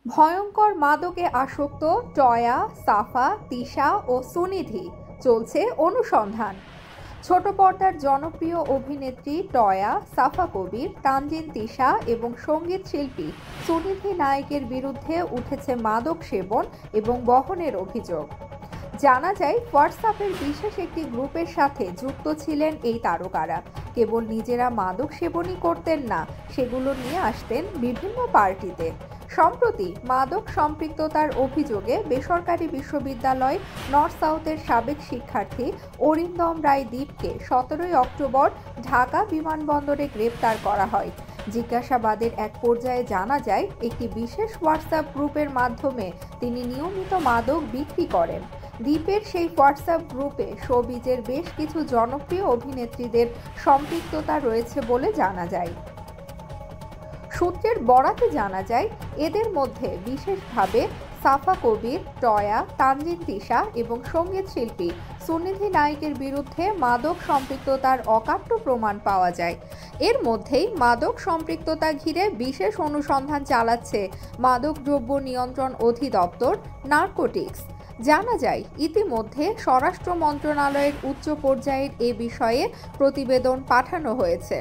ভয়ঙ্কর মাদকে আসক্ত টয়া, সাফা, তিশা ও সুনিধি, চলছে অনুসন্ধান। ছোট পর্দার জনপ্রিয় অভিনেত্রী টয়া, সাফা কবির, তানজিন তিশা এবং সঙ্গীত শিল্পী সুনিধি নায়েকের বিরুদ্ধে উঠেছে মাদক সেবন এবং বহনের অভিযোগ। জানা যায়, হোয়াটসঅ্যাপের বিশেষ একটি গ্রুপের সাথে যুক্ত ছিলেন এই তারকারা। কেবল নিজেরা মাদক সেবনই করতেন না, সেগুলো নিয়ে আসতেন বিভিন্ন পার্টিতে। সম্প্রতি মাদক সম্পৃক্ততার অভিযোগে বেসরকারি বিশ্ববিদ্যালয় নর্থ সাউথের সাবেক শিক্ষার্থী অরিন্দম রায় দীপকে 17 অক্টোবর ঢাকা বিমানবন্দরে গ্রেপ্তার করা হয়। জিজ্ঞাসাবাদের এক পর্যায়ে জানা যায়, একটি বিশেষ হোয়াটসঅ্যাপ গ্রুপের মাধ্যমে তিনি নিয়মিত মাদক বিক্রি করেন। দ্বীপের সেই হোয়াটসঅ্যাপ গ্রুপে শোবিজের বেশ কিছু জনপ্রিয় অভিনেত্রীদের সম্পৃক্ততা রয়েছে বলে জানা যায়। সূত্রের বরাতে জানা যায়, এদের মধ্যে বিশেষভাবে সাফা কবির, টয়া, তানজিন তিশা এবং সঙ্গীত শিল্পী সুনিধি নায়েকের বিরুদ্ধে মাদক সম্পৃক্ততার অকাট্য প্রমাণ পাওয়া যায়। এর মধ্যেই মাদক সম্পৃক্ততা ঘিরে বিশেষ অনুসন্ধান চালাচ্ছে মাদকদ্রব্য নিয়ন্ত্রণ অধিদপ্তর, নার্কোটিক্স। জানা যায়, ইতিমধ্যে স্বরাষ্ট্র মন্ত্রণালয়ের উচ্চ পর্যায়ের এ বিষয়ে প্রতিবেদন পাঠানো হয়েছে।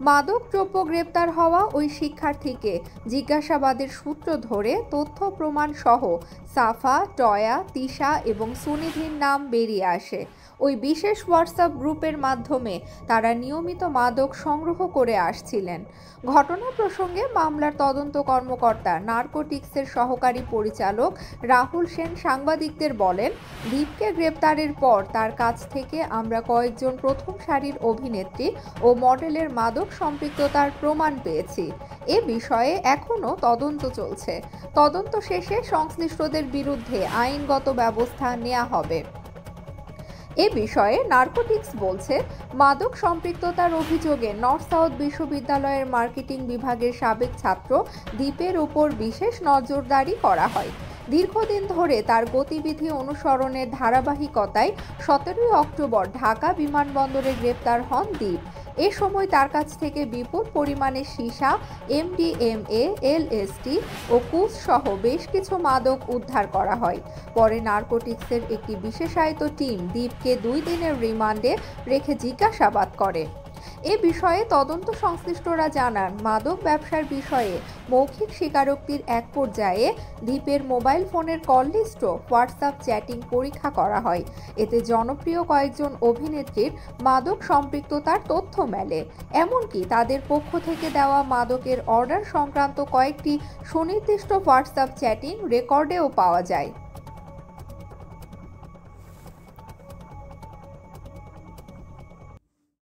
মাদকদ্রব্য গ্রেপ্তার হওয়া ওই শিক্ষার্থীকে জিজ্ঞাসাবাদের সূত্র ধরে তথ্য প্রমাণ সহ সাফা, টয়া, তিশা এবং সুনিধির নাম বেরিয়ে আসে। ওই বিশেষ হোয়াটসঅ্যাপ গ্রুপের মাধ্যমে তারা নিয়মিত মাদক সংগ্রহ করে আসছিলেন। ঘটনা প্রসঙ্গে মামলার তদন্ত কর্মকর্তা, নার্কোটিক্সের সহকারী পরিচালক রাহুল সেন সাংবাদিকদের বলেন, দীপকে গ্রেপ্তারের পর তার কাছ থেকে আমরা কয়েকজন প্রথম সারির অভিনেত্রী ও মডেলের মাদক সম্পৃক্ততার প্রমাণ পেয়েছি। এ বিষয়ে এখনও তদন্ত চলছে। তদন্ত শেষে সংশ্লিষ্টদের বিরুদ্ধে আইনগত ব্যবস্থা নেওয়া হবে। এ বিষয়ে নার্কোটিক্স বলছে, মাদক সম্পৃক্ততার অভিযোগে নর্থ সাউথ বিশ্ববিদ্যালয়ের মার্কেটিং বিভাগের সাবেক ছাত্র দীপের উপর বিশেষ নজরদারি করা হয়। দীর্ঘদিন ধরে তার গতিবিধি অনুসরণের ধারাবাহিকতায় 17 অক্টোবর ঢাকা বিমানবন্দরে গ্রেপ্তার হন দীপ। এ সময় তার কাছ থেকে বিপুল পরিমাণে সীসা, এমডিএমএ, এলএসডি ও কুশ সহ বেশ কিছু মাদক উদ্ধার করা হয়। পরে নার্কোটিক্সের একটি বিশেষায়িত টিম দীপকে 2 দিনের রিমান্ডে রেখে জিজ্ঞাসাবাদ করে। এ বিষয়ে তদন্ত সংশ্লিষ্টরা জানান, মাদক ব্যবসার বিষয়ে মৌখিক স্বীকারোক্তির এক পর্যায়ে দীপের মোবাইল ফোনের কল লিস্ট ও হোয়াটসঅ্যাপ চ্যাটিং পরীক্ষা করা হয়। এতে জনপ্রিয় কয়েকজন অভিনেত্রীর মাদক সম্পৃক্ততার তথ্য মেলে। এমনকি তাদের পক্ষ থেকে দেওয়া মাদকের অর্ডার সংক্রান্ত কয়েকটি সুনির্দিষ্ট হোয়াটসঅ্যাপ চ্যাটিং রেকর্ডেও পাওয়া যায়।